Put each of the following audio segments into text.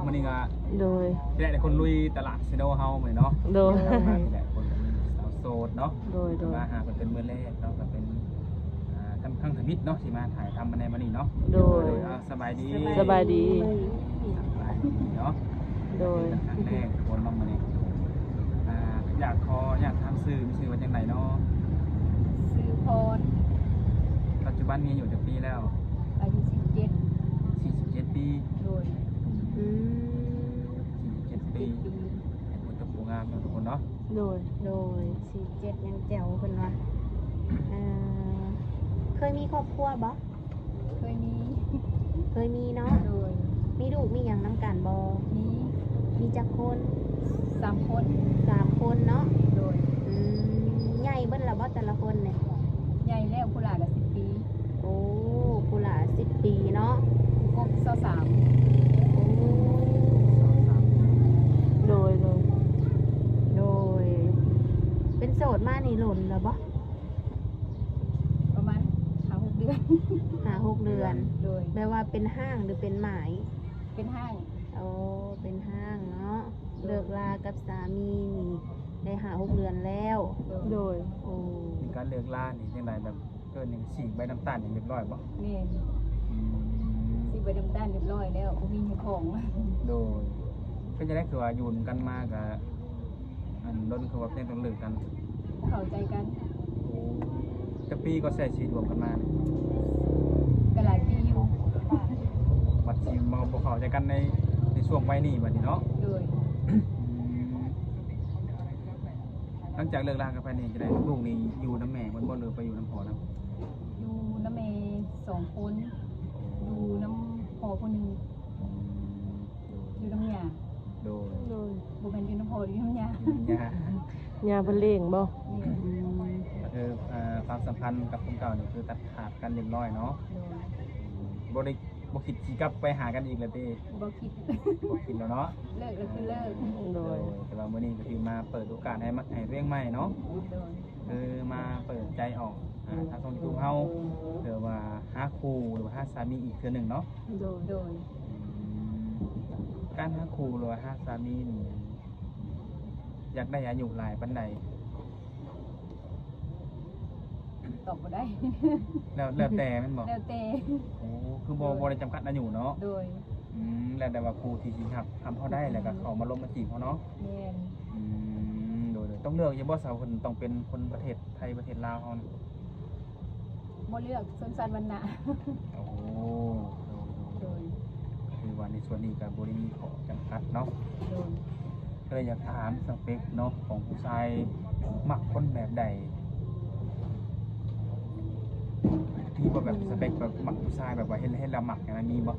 มื้อนี้ก็โดยที่ได้คนลุยตลาดเซโนเฮามื้อเนาะโดย มาที่ได้คนสาวโสดเนาะ โดยมาหาเป็นมื้อแรกเนาะก็เป็นทำข้างทมิตเนาะที่มาถ่ายทำมาในมื้อนี้เนาะโดยสบายดีสบายดีเนาะโดยครั้งแรกคนมามื้อนี้อยากทำสื่อมีชื่อว่าจังไดเนาะซื้อพรปัจจุบันมีอยู่จักปีแล้วอายุ47ปีโดย47ปีเป็นคนตะปูงามเนาะทุกคนเนาะโดย47ยังแจ๋วเพิ่นว่าเคยมีครอบครัวบ่ เคยมี เคยมีเนาะ โดยมีลูกมีหยังนํกันบ่มีจักคน3 คน3คนเนาะโดยใหญ่เบิ่นล่ะบ่แต่ละคนเนี่ยใหญ่แล้วผู้หลาก็10 ปีโอ้ผู้หลา10 ปีเนาะกบ23โอ้โดยเป็นโสดมานี่หล่นแล้วบ่ประมาณ5-6 เดือน5-6 เดือนโดยแปลว่าเป็นห้างหรือเป็นหมายเป็นห้างโอ้เป็นห้างเนาะเลิกลากับสามีนี่ได้5-6 เดือนแล้วโดยโอ้มีการเลิกลานี่จังไดแบบเกิน1ฉีกใบน้ำตาลอย่างเรียบร้อยบ่แม่นสิไปดำด้านเรียบร้อยแล้วบ่มีของโดยก็จะได้คือว่าอยู่กันมากับอันล้นคือว่าเพิ่นต้องเลิกกันเข้าใจกันโอ้จะปีก็ใช้ชีวิตรวมกันมาเนี่ยก็หลายปีอยู่บัดสิมาบ่เข้าใจกันในช่วงวัยนี้บัดนี้เนาะโดยหลังจากเลิกลากันไปนี่จะได้ลูกนี่อยู่นำแม่บ่หรือไปอยู่นำพ่อนำอยู่นำแม่2 คนอยู่นำพ่อคนนึงอยู่นำย่าโดยบ่แม่นอยู่นำพ่ออยู่นำย่าย่าเพิ่นเลี้ยงบ่ความสัมพันธ์กับคนเก่านี่คือตัดขาดกันเรียบร้อยเนาะบ่คิดสิกลับไปหากันอีกแล้วติบ่คิดแล้วเนาะเลิกก็คือเลิกโดยแต่ว่ามื้อนี้ก็คือมาเปิดโอกาสให้เรื่องใหม่เนาะคือมาเปิดใจออกทางช่อง YouTube เฮาเพื่อว่าหาคู่หรือว่าหาสามีอีกเทื่อนึงเนาะโดยการหาคู่หรือว่าหาสามีนี่อยากได้อายุหลายปานใดตอบบ่ได้แล้วแต่แม่นบ่แล้วแต่โอ้คือบ่ได้จำกัดอายุเนาะโดยแล้วแต่ว่าครูที่สิครับทำเฮาได้แล้วก็เข้ามาลงมาจีบเฮาเนาะแม่นโดยต้องเลือกอย่าบ่สาวเพิ่นต้องเป็นคนประเทศไทยประเทศลาวเฮาบ่เลือกชนชั้นวรรณะโอ้โดยคือว่าในส่วนนี้ก็บ่ได้มีข้อจำกัดเนาะโดยก็เลยอยากถามสเปคเนาะของผู้ชายมักคนแบบใดที่ว่าแบบสเปคแบบมักผู้ชายแบบว่าเห็นแล้วมักอย่างนั้นมีบ่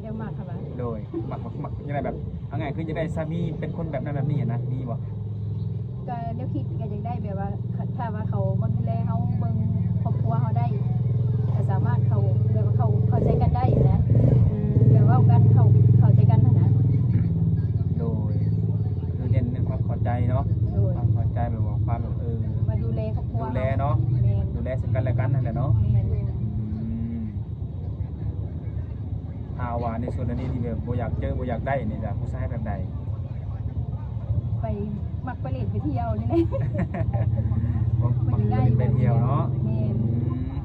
เดี๋ยวมักค่ะบ่โดยมักยังไงแบบเอาไงคือจะได้สามีเป็นคนแบบนั้นแบบนี้นะมีบ่ก็เดี๋ยวคิดก็ยังได้แบบว่าถ้าว่าเขามาดูแลเฮาเบิ่งครอบครัวเฮาได้ก็สามารถเขาแบบว่าเขาเข้าใจกันได้นะแบบว่ากันเข้าใจกันนะโดยคือเน้นในความเข้าใจเนาะความเข้าใจแบบว่าความแบบมาดูแลครอบครัวดูแลเนาะดูแลซึ่งกันและกันนั่นแหละเนาะถ้าว่าในส่วนนี้ที่แบบบ่อยากเจอบ่อยากได้นี่จ้ะผู้ชายแบบใดไปมักไปเล่นไปเที่ยวนี่แหละมักไปเที่ยวเนาะ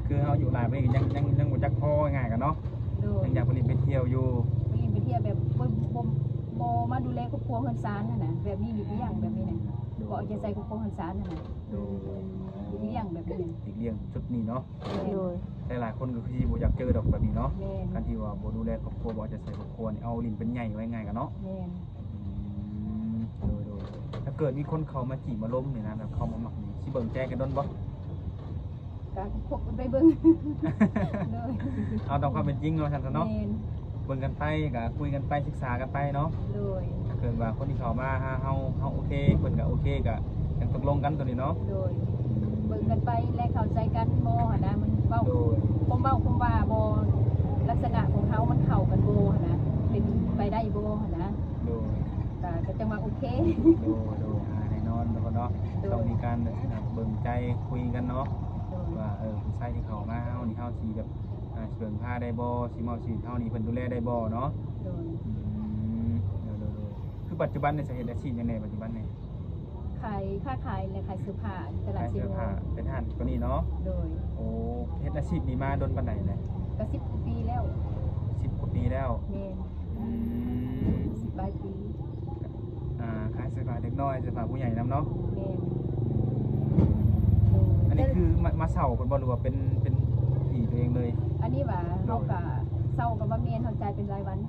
คือเฮาอยู่หลายประเทศยังบ่จักพอง่ายกันเนาะยังอยากไปเล่นไปเที่ยวอยู่ไปเที่ยวแบบบ่มาดูแลครอบครัวเฮือนซานนั่นน่ะแบบนี้อยู่อย่างแบบนี้น่ะบ่จะใส่ครอบครัวเฮือนซานนั่นน่ะอีกเรื่องแบบนี้อีกเรื่องชุดนี้เนาะโดยหลายคนก็คือบ่อยากเจอดอกแบบนี้เนาะการที่ว่าบ่ดูแลครอบครัวบ่จะใส่ครอบครัวนี่เอาลิ้นเป็นใหญ่ไว้ง่ายกันเนาะโดยถ้าเกิดมีคนเขามาจีบมาล้มนี่นะแบบเขามาหมักนี่สิเบิ่งแจ้งกันด้นบ่ก็พวกไปเบิ่งเอาตามความเป็นจริงเนาะท่านเนาะเบิ่งกันไปก็คุยกันไปศึกษากันไปเนาะถ้าเกิดว่าคนที่เขามาเฮาโอเคเพิ่นก็โอเคก็ยังตกลงกันตัวนี้เนาะเบิ่งกันไปและเข้าใจกันบ่หั่นนะมันเว้าผมว่าบ่ลักษณะของเฮามันเข้ากันบ่หั่นนะเป็นไปได้บ่หั่นนะก็จังว่าโอเคแน่นอนแล้วก็เนาะต้องมีการเบิ่งใจคุยกันเนาะว่าผู้ชายที่เขามาเฮานี่เฮาสิแบบเบิ่งพาได้บ่สิเมาชีวิตเฮานี่เพิ่นดูแลได้บ่เนาะ คือปัจจุบันในสาเหตุอาชีพยังไงปัจจุบันเนี่ย ค้าขายและขายเสื้อผ้าตลาด ขาย ซี เสื้อ โร่ ผ้าเป็นทหารก็นี่เนาะ โดย โอ้เฮ็ดอาชีพนี้มาโดนปานใดเลย ก็10กว่าปีแล้ว 10 กว่าปีแล้ว แม่น อืม 10ปลายปี ขายเสื้อผ้าเด็กน้อยเสื้อผ้าผู้ใหญ่นํเนาะ แม่น อันนี้คือมาเช่าเพิ่นบ่หรือว่าเป็นที่ตัวเองเลย อันนี้ว่าเฮาก็เซากับว่าแม่นเฮาจ่ายเป็นรายวัน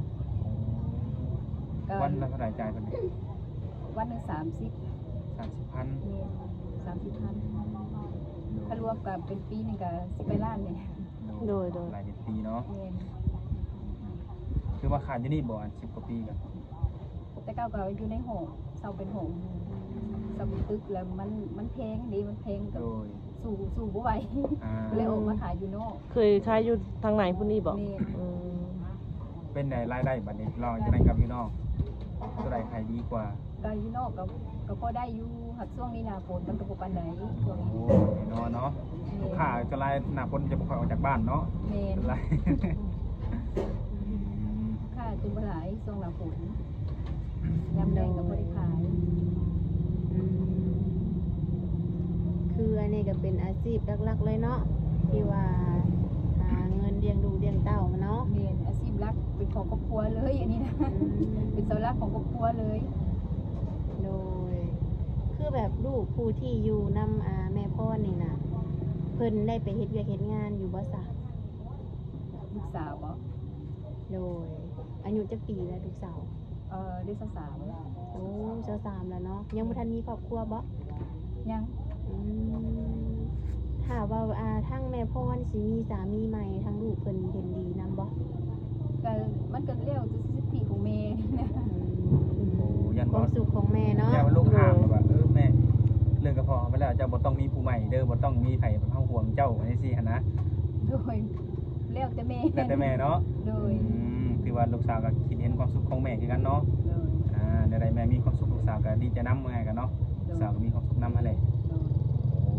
ก็ วันละเท่าไหร่จ่ายเพิ่นเนี่ย วันหนึง30 30,000 แม่น30,000ถ้ารวมกับเป็นปีหนึงก็10ไปล้านเลย โดย หลายปีเนาะ แม่น คือว่าขาดอยู่นี่บ่อัน10 กว่าปีก็ แต่เก่าก็อยู่ในห้องเซาเป็นห้องเซาเป็นตึกแล้วมันแพงดีมันแพงกับ โดย สู่บ่ไหว ก็เลยออกมาขายอยู่นอก เคยขายอยู่ทางไหนพุ่นนี่บ่ แม่น อืม เป็นไงรายได้บัดนี้รอจังได๋ครับพี่น้องตัวใดขายดีกว่า ก็อยู่นอกก็พอได้อยู่หักช่วงนี้หน้าฝนมันก็บ่ปานใดช่วง โอ้ นี้ แน่นอนเนาะลูกค้าจะไล่หน้าฝนจะบ่ค่อยออกจากบ้านเนาะ แม่น เป็นไร ค่าจนบ่หลายช่วงหน้าฝนยามแดงก็บ่ได้ขาย อืมคืออันนี้ก็เป็นอาชีพหลักๆเลยเนาะที่ว่าหาเงินเลี้ยงลูกเลี้ยงเต้ามาเนาะ แม่นอาชีพหลักเป็นของครอบครัวเลยอันนี้นะ เป็นเสาหลักของครอบครัวเลย โดย คือแบบลูกผู้ที่อยู่นำแม่พ่อนี่นะเพิ่นได้ไปเฮ็ดเวียกเฮ็ดงานอยู่บ่ซะ ลูกสาวบ่ โดย อายุจักปีแล้วลูกสาว ได้สาวแล้ว โอ้เจ้าสามแล้วเนาะยังบ่ทันมีครอบครัวบ่ ยัง อืมถ้าว่าทั้งแม่พ่อนี่สิมีสามีใหม่ทั้งลูกเพิ่นเห็นดีนำบ่ ก็มันก็เร็วจะสิทธิของแม่นะ โอ้ยัน ค บ่ วามสุขของแม่เนาะ อย่ามาลูกห่างแบบว่าแม่เลิกก็พอไปแล้วเจ้าบ่ต้องมีผู้ใหม่เด้อบ่ต้องมีไผเฮาห่วงเจ้าอันนี้สิหั่นนะ โดยเร็วแต่แม่ แล้วแต่แม่เนาะ โดย คือว่าลูกสาวก็คิดเห็นความสุขของแม่คือกันเนาะ โดย ใดๆแม่มีความสุขลูกสาวก็ดีใจนำกันเนาะลูกสาวก็มีความสุขนำหั่นแหละ โดย โอ้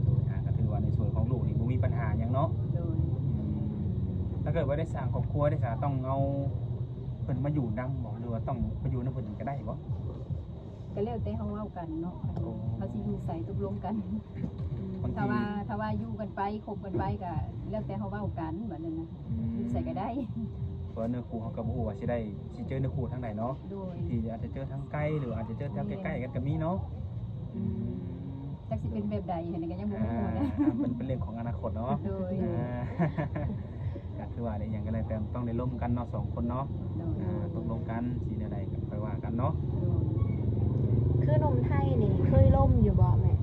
โดยก็ถือว่าในส่วนของลูกนี่บ่มีปัญหาหยังเนาะ โดย ถ้าเกิดว่าได้สร้างครอบครัวได้สาต้องเอาเพิ่นมาอยู่นำบ่หรือว่าต้องมาอยู่นำเพิ่นก็ได้บ่ ก็เร็วแต่เฮาเว้ากันเนาะเขาสิอยู่ใส่ตกลงกัน บาง ถ้า ที ว่าอยู่กันไปคบกันไปก็แล้วแต่เฮาเว้ากันแบบนั้นนะอยู่ใส่ก็ได้ เพราะเนื้อคู่เขาก็บ่ฮู้ว่าสิได้สิเจอเนื้อคู่ทางใดเนาะ โดย ที่อาจจะเจอทางไกลหรืออาจจะเจอแถวใกล้ๆกันก็มีเนาะ จักสิเป็นแบบใดเห็นก็ยังบ่รู้นะ เป็นเรื่องของอนาคตเนาะ โดย ก็คือว่าได้หยังก็แล้วแต่ต้องได้ร่วมกันเนาะสองคนเนาะ โดย ตกลงกันสิแนวใดก็ค่อยว่ากันเนาะ คือหนมไทยนี่เคยล่มอยู่บ่แม่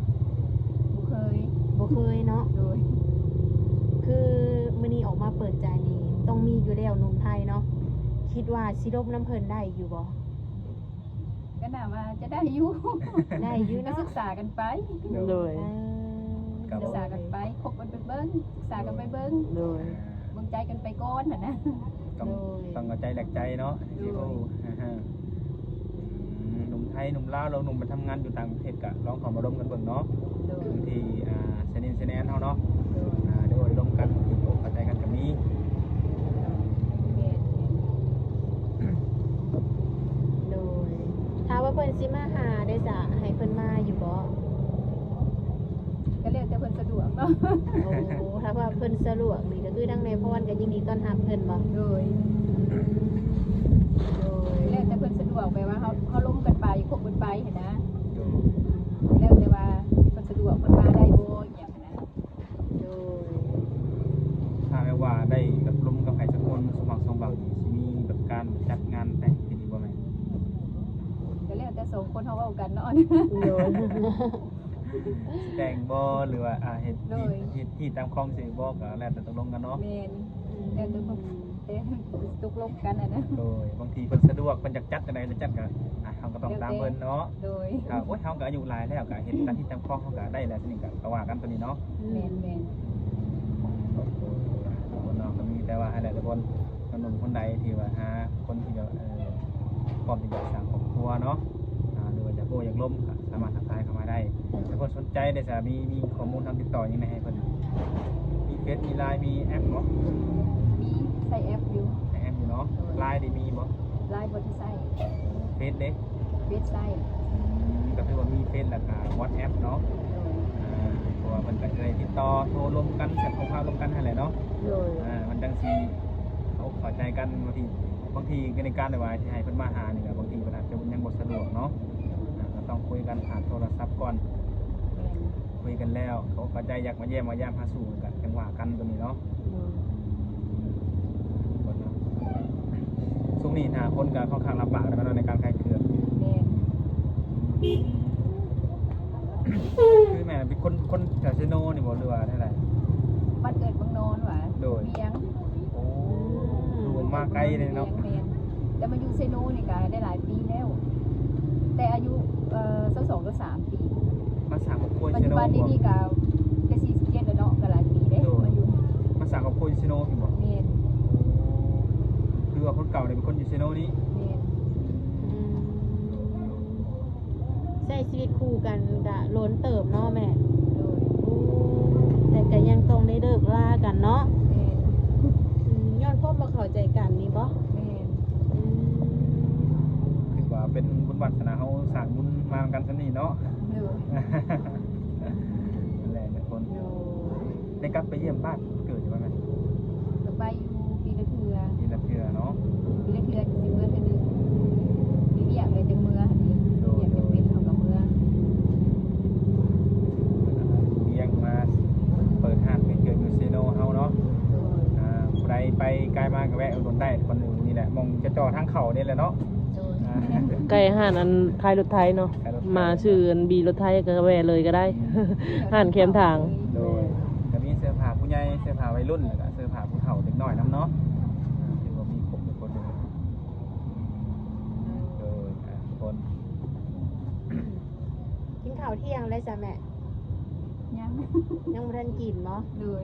บ่เคย บ่เคยเนาะ โดย คือมื้อนี้ออกมาเปิดใจนี่ต้องมีอยู่แล้วหนมไทยเนาะคิดว่าสิล่มน้ำเพิ่นได้อยู่บ่ ก็น่าว่าจะได้อยู่ ได้อยู่ ก็ เนาะ ศึกษากันไป โดย ศึกษากันไปคบกันไปเบิ่งศึกษากันไปเบิ่ง โดย เบิ่งใจกันไปก่อนน่ะนะ ต้องเอาใจแหลกใจเนาะสิโอ้หนุ่มไทยหนุ่มลาวเราหนุ่มไปทำงานอยู่ต่างประเทศก็ลองเข้ามาร่วมกันเบิ่งเนาะ โดย บางทีเซนเฮาเนาะ โดย เดี๋ยวร่วมกันที่เข้าใจกันก็มี โดยถ้าว่าเพิ่นสิมาหาได้จ้ะให้เพิ่นมาอยู่บ่ ก็แล้วแต่เพิ่นสะดวกเนาะ โอ้ถ้าว่าเพิ่นสะดวกนี่ก็คือทั้งแม่พรก็ยินดีต้อนรับเพิ่นบ่ โดย โดย แล้วแต่เพิ่นสะดวกไปว่าเขาล้มกันไปคบกันไปเห็นนะ ดู แล้วแต่ว่าเพิ่นสะดวกเพิ่นมาได้บ่อย่างนั้นนะ โดย ถ้าแม้ว่าได้แบบร่วมกับใครสักคนสมัครสมหวังนี่สิมีแบบการจัดงานแต่งที่ดีบ่แม่ ก็แล้วแต่สองคนเฮาเว้ากันเนาะ โดย แต่งบ่หรือว่าเฮ็ดที่ตามคลองสิบ่ก็แล้วแต่ตกลงกันเนาะ แม่นแล้วแต่ตกลงกันน่ะนะ โดยบางทีเพิ่นสะดวกเพิ่นอยากจัดจังได๋จัดก็เฮาก็ต้องตามเพิ่นเนาะ โดย ก็โอ๊ยเฮาก็อายุหลายแล้วก็เฮ็ดตามที่ตามคลองเฮาก็ได้แล้วทีนี้ก็ว่ากันตัวนี้เนาะ แม่น คนเราก็มีแต่ว่าอะไรแต่คนหนุ่มคนใดที่ว่าหาคนที่จะพร้อมที่จะสร้างครอบครัวเนาะหรือว่าจะโก้อยากล้มก็สามารถทักทายเข้ามาได้ถ้าคนสนใจได้จะมีข้อมูลทางติดต่อยังไงให้เพิ่นมีเฟซมีไลน์มีแอปบ่ มีใส่แอปอยู่ แอปอยู่เนาะไลน์ได้มีบ่ ไลน์บ่ได้ใส่ เฟซเด้ เ สไซต์ ก็คือว่ามีเฟซแล้วก็ WhatsApp เนาะเพราะว่ามันก็จะได้ติดต่อโทรรวมกันแชทข้อความรวมกันให้แหละเนาะ โดย มันจังสิเขาเข้าใจกันบางทีในการในว่าที่ให้เพิ่นมาหานี่ก็บางทีเพิ่นอาจจะยังบ่สะดวกเนาะก็ต้องคุยกันผ่านโทรศัพท์ก่อนคุยกันแล้วเขาเข้าใจอยากมาเยี่ยมมายามหาสู่กันจังหวะกันตรงนี้เนาะช่วงนี้หาคนก็ค่อนข้างลำบากแล้วในการขายเครื่องคือแม่เป็นคนแถวเซโนนี่บ่หรือว่าเท่าไหร่ บ้านเกิดเมืองนอนหว่า โดย เวียง โอ้รวมมาไกลเลยเนาะ แต่มาอยู่เซโนนี่ก็ได้หลายปีแล้ว แต่อายุ22ก็3ปี มาสั่งกับโคย ปัจ เซ จุ โน บันนี้ก็ได้47แล้วเนาะก็หลายปีได้มาอยู่ มาสั่งกับโคยเซโนพี่บอก เมน คือว่าคนเก่าเนี่ยเป็นคนอยู่เซโนนี้ เมน ใช้ชีวิตคู่กันก็ล้นเติบเนาะแม่ โดย แต่ก็ยังต้องได้เลิกลากันเนาะ เมน ย้อนพ่อมาเข้าใจกันนี่บ่ เมน คือว่าเป็นบุญวัฒนาเขาสร้างบุญมากันซะนี่เนาะ โดย นั่นแหละเนี่ยคนได้กลับไปเยี่ยมบ้านเกิดอยู่บ้างไหม ก็ไปอยู่ปีละเทือ ทีละเทื่อเนาะ ปีละเทือจะสิเมื่อเทื่อนึงมีเรียกเลยจังเมื่ออันนี้เรียกจะเป็นเขากับเมื่อ เลี้ยงมาเปิดห้างเป็นเกิดอยู่เซโนเฮาเนาะ โดย ใครไปไกลมาก็แวะอุดหนุนได้คนหนึ่งนี่แหละมองจะจ่อทางเขานี่แหละเนาะ โดย ใกล้ห้านอันขายรถไทยเนาะมาชื่ออันบีรถไทยก็แวะเลยก็ได้ ห้านเข็มทาง โดยจะมีเสื้อผ้าผู้ใหญ่เสื้อผ้าวัยรุ่นแล้วก็เสื้อผ้าผู้เฒ่าเด็กน้อยน้ำเนาะถือว่ามีครบทุกคนเลยโดยทุกคน กินข้าวเที่ยงเลยจ้ะแม่ ยัง ยังบ่ทันกินบ่ โดย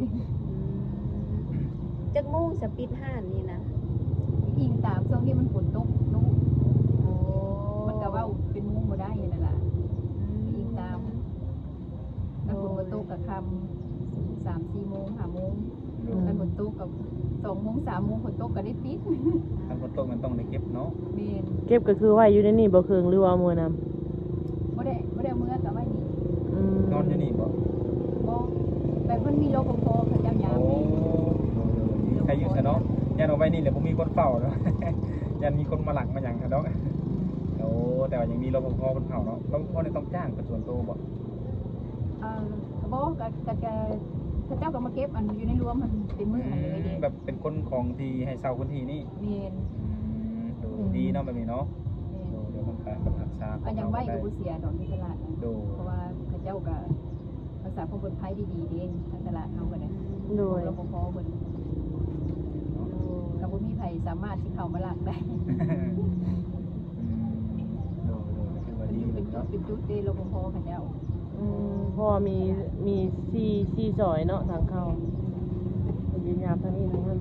จักโมงจะปิดห้านนี่นะ อิงตามช่วงที่มันฝนตกนุ๊ก โอ้ มันก็ว่าเป็นมุ้งบ่ได้นั่นแหละอิงตามมันฝนบ่ตกกับคำ3-4 โมง5 โมงมันฝนตกกับ2 โมง 3 โมงฝนตกก็ได้ปิด ถ้าฝนตกมันต้องได้เก็บเนาะ เมน เก็บก็คือไว้อยู่ในนี่บ่เคืองหรือว่ามือนำ บ่ได้เอามื่อกับว่านี่ นอนอยู่นี่บ่ บ่แบบมันมีรปภเขาเจ้ายาม โอ้ นี่ ใครอยู่ซะเนาะยันเอาไว้นี่แหละผมมีคนเฝ้าเนาะ ยันมีคนมาหลังมาหยังซะเนาะโอ้แต่ว่ายังมีรปภคนเฝ้าเนาะรปภนี่ต้องจ้างเป็นส่วนตัวบ่ บ่ก็เขาเจ้าก็มาเก็บอันอยู่ในรวมมันเป็นมื้ออันเลยเด้ แบบเป็นคนของที่ให้เช่าพื้นที่นี่ เมน ดีเนาะแบบนี้เนาะ เมน เดี๋ยวมันการบังคับษา อันยังไว้ก็บ่เสียดอกที่ตลาดนะ ดู เพราะว่าเขาเจ้าก็รักษาความปลอดภัยดีๆเด้ทางตลาดเฮาก็ได้ โดย รปภเพิ่นก็บ่มีไผสามารถสิเข้ามาลักได้ ดูคือว่าดี เป็นจุ เนาะ ดเป็นจุดเด้รปภเขาเจ้า เพราะว่ามีซี่ซอยเนาะทางเข้ายืนยามทางนี้ทางนั้น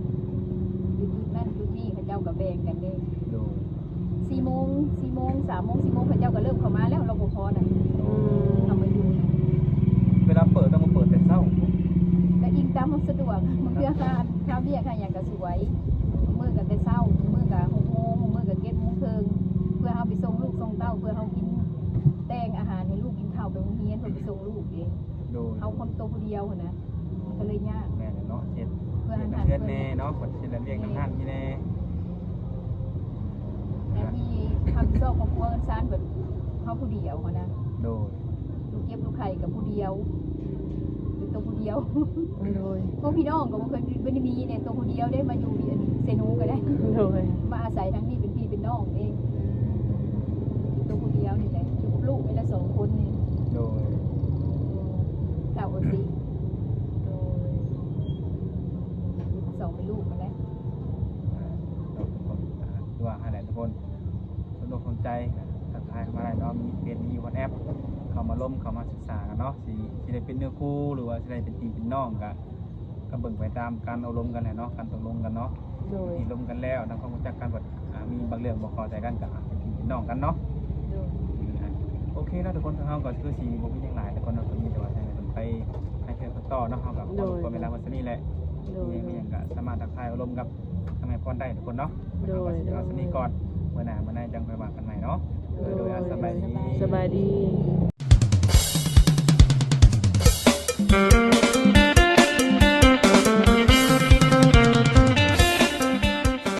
อยู่จุดนั้นจุดนี้เขาเจ้าก็แบ่งกันเด้ ดู 4 โมง 3 โมง 4 โมงเขาเจ้าก็เริ่มเข้ามาแล้วรปภน่ะทำมาอยู่ เวลาเปิดต้องมาเปิดแต่เช้า และอิงตามความสะดวกมันเพื่อค่าเบี้ยค่าหยังก็สวยมื้อก็แต่เช้ามื้อก็6 โมงมื้อก็7 โมงครึ่งเพื่อเฮาไปส่งลูกส่งเต้าเพื่อเฮากินแต่งอาหารให้ลูกกินข้าวไปโรงเรียนเพื่อไปส่งลูกเด้ ดู เฮาคนโตผู้เดียวนะก็เลยยาก แม่เนาะเช็ด เพื่อ เช็ด อาหาร เพื่อนแน่เนาะกดเช็ดเรียกน้ำท่านที่แน่ แต่มีทำซอกของครัวกันซ่านแบบเฮาผู้เดียวนะ ดู ลูกเก็บลูกไข่กับผู้เดียวเป็นตัวผู้เดียว โดย พวกพี่น้องก็บ่เคยไม่ได้มีเนี่ยตัวผู้เดียวได้มาอยู่เซนูก็ได้ โดย มาอาศัยทั้งนี้เป็นพี่เป็นน้องเองตัวผู้เดียวนี่แหละอยู่กับลูกเวลา2 คนนี่ ดู ข้าวโอซี2เป็นลูกมาแล้ว ว่าให้ทุกคนสนุกสนใจทักทายเข้ามาได้เนาะมีเฟซมีวันแอปเข้ามาล้มเข้ามาศึกษากันเนาะสิได้เป็นเนื้อคู่หรือว่าสิได้เป็นพี่เป็นน้องก็เบิ่งไปตามการเอารมณ์กันแหละเนาะการตกลงกันเนาะ โดย ที่ล้มกันแล้วทำความรู้จักกันแบบมีบางเรื่องบอกพอใจกันกับเป็นพี่เป็นน้องกันเนาะโอเคแล้วทุกคนทางเราก็คือสีบ่มีอย่างหลายแต่คนเราก็มีแต่ว่าให้คนไปให้เพื่อนต่อเนาะเฮากับคนเวลาวันนี้แหละ โดย มีอย่างก็สามารถทักทายอารมณ์กับทำไมพรได้ทุกคนเนาะเอาสนี้ก่อนเมื่อหน้าจังไปว่ากันใหม่เนาะ โด โดยสบายดี สบายดี